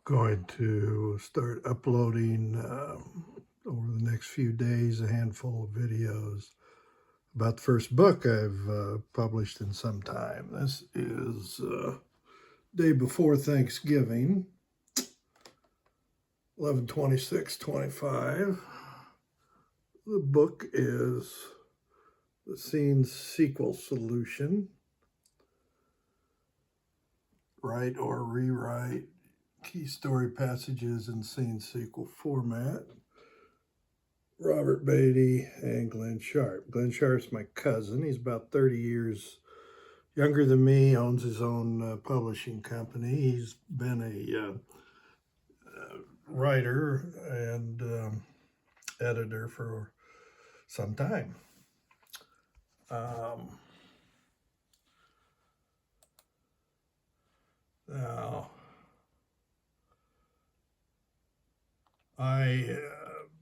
going to start uploading over the next few days a handful of videos about the first book I've published in some time. This is day before Thanksgiving, 11/26/25. The book is The Scene Sequel Solution. Write or rewrite key story passages in scene sequel format. Robert Beattie and Glen Sharp. Glen Sharp's my cousin. He's about 30 years younger than me, owns his own publishing company. He's been a writer and editor for some time. Now,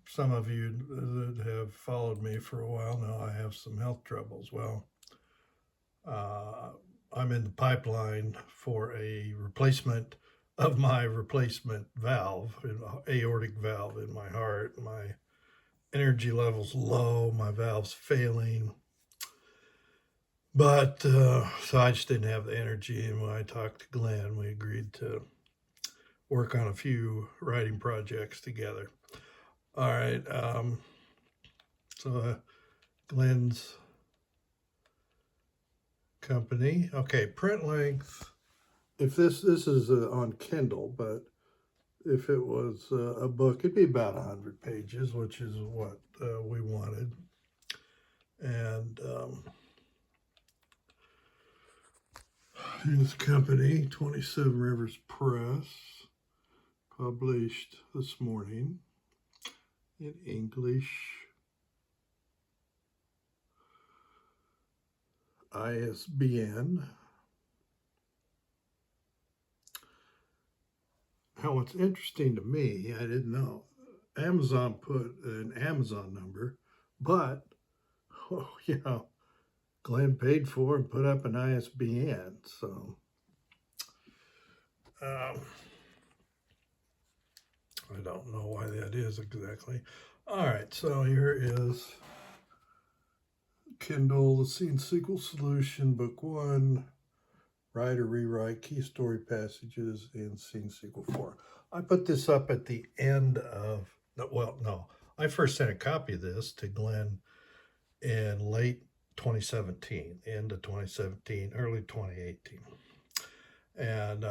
some of you that have followed me for a while know I have some health troubles. Well, I'm in the pipeline for a replacement of my replacement valve, aortic valve in my heart. My energy level's low, my valve's failing. But so I just didn't have the energy. And when I talked to Glen, we agreed to work on a few writing projects together. All right. So Glen's company. Okay, print length. If this is on Kindle, but if it was a book, it'd be about 100 pages, which is what we wanted. And his company, 27 Rivers Press, published this morning in English. ISBN. Now, what's interesting to me, I didn't know, Amazon put an Amazon number, but, Glen paid for and put up an ISBN. So, I don't know why that is exactly. All right, so here is Kindle, The Scene Sequel Solution, Book 1, Write or Rewrite Key Story Passages in Scene Sequel 4. I put this up at the end of, I first sent a copy of this to Glen in late 2017, end of 2017, early 2018. And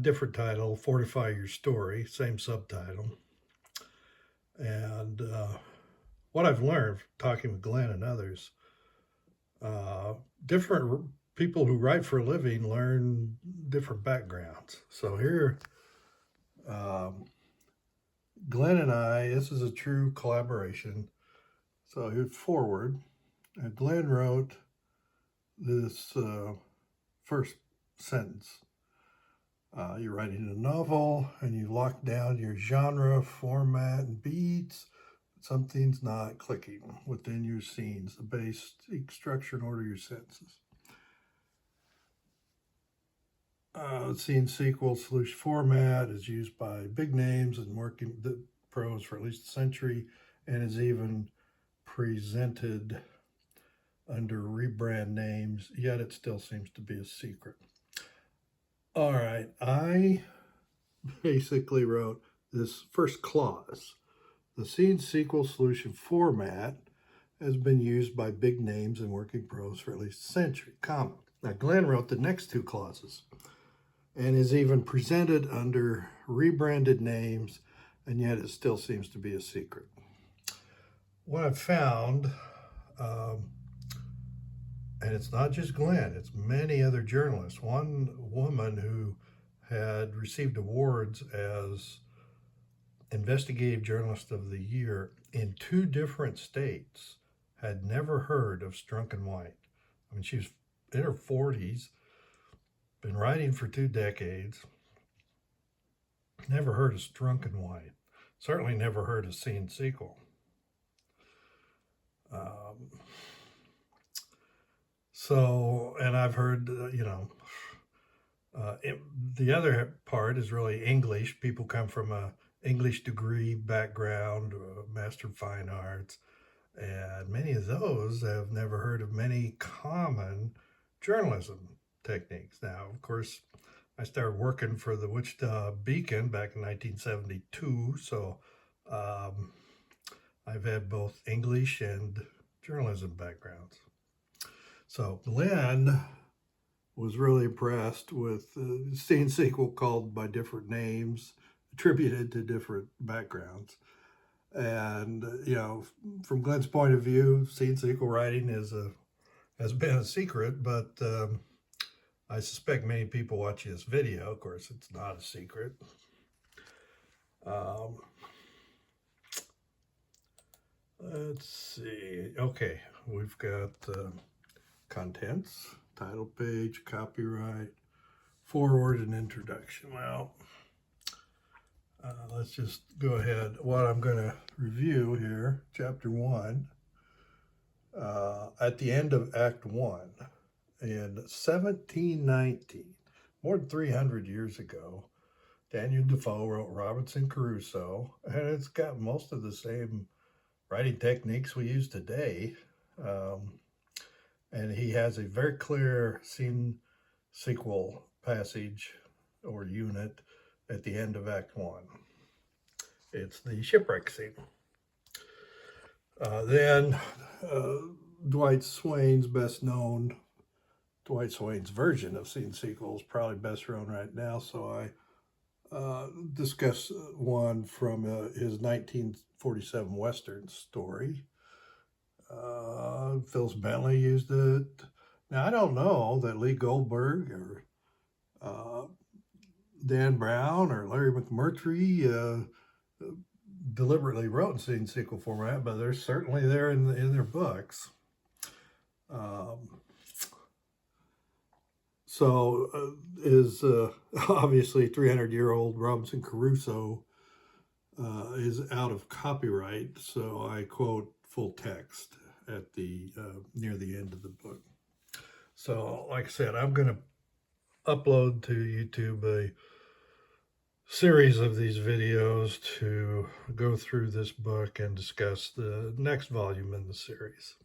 different title, Fortify Your Story, same subtitle. And what I've learned talking with Glen and others, different people who write for a living learn different backgrounds. So here, Glen and I, this is a true collaboration. So here's forward. Glen wrote this first sentence. You're writing a novel and you lock down your genre, format, and beats. Something's not clicking within your scenes, the basic structure and order your sentences. Scene sequel solution format is used by big names and working pros for at least a century, and is even presented under rebrand names, yet it still seems to be a secret. All right, I basically wrote this first clause. The scene sequel solution format has been used by big names and working pros for at least a century, comma. Now, Glen wrote the next two clauses and is even presented under rebranded names, and yet it still seems to be a secret. What I've found, and it's not just Glen, it's many other journalists. One woman who had received awards as Investigative Journalist of the Year in 2 different states had never heard of Strunk and White. I mean, she was in her 40s, been writing for 2 decades, never heard of Strunk and White, certainly never heard of Scene Sequel. So, and I've heard, The other part is really English. People come from a English degree background, Master of Fine Arts, and many of those have never heard of many common journalism techniques. Now, of course, I started working for the Wichita Beacon back in 1972, so um, I've had both English and journalism backgrounds. So Glenn was really impressed with the scene sequel called by different names, attributed to different backgrounds. And from Glenn's point of view, scene sequel writing has been a secret, but I suspect many people watching this video, of course, it's not a secret. Let's see. Okay, we've got contents, title page, copyright, forward, and introduction. Well, let's just go ahead. What I'm going to review here, chapter 1, at the end of Act 1 in 1719, more than 300 years ago, Daniel Defoe wrote Robinson Crusoe, and it's got most of the same writing techniques we use today. And he has a very clear scene sequel passage or unit at the end of Act 1. It's the shipwreck scene. Then Dwight Swain's Dwight Swain's version of scene sequel is probably best known right now, so I discuss one from his 1947 Western story. Phyllis Bentley used it. Now, I don't know that Lee Goldberg or Dan Brown or Larry McMurtry deliberately wrote in scene sequel format, but they're certainly there in their books. Is obviously 300-year-old Robinson Crusoe is out of copyright, so I quote full text at the near the end of the book. So, like I said, I'm going to upload to YouTube a series of these videos to go through this book and discuss the next volume in the series.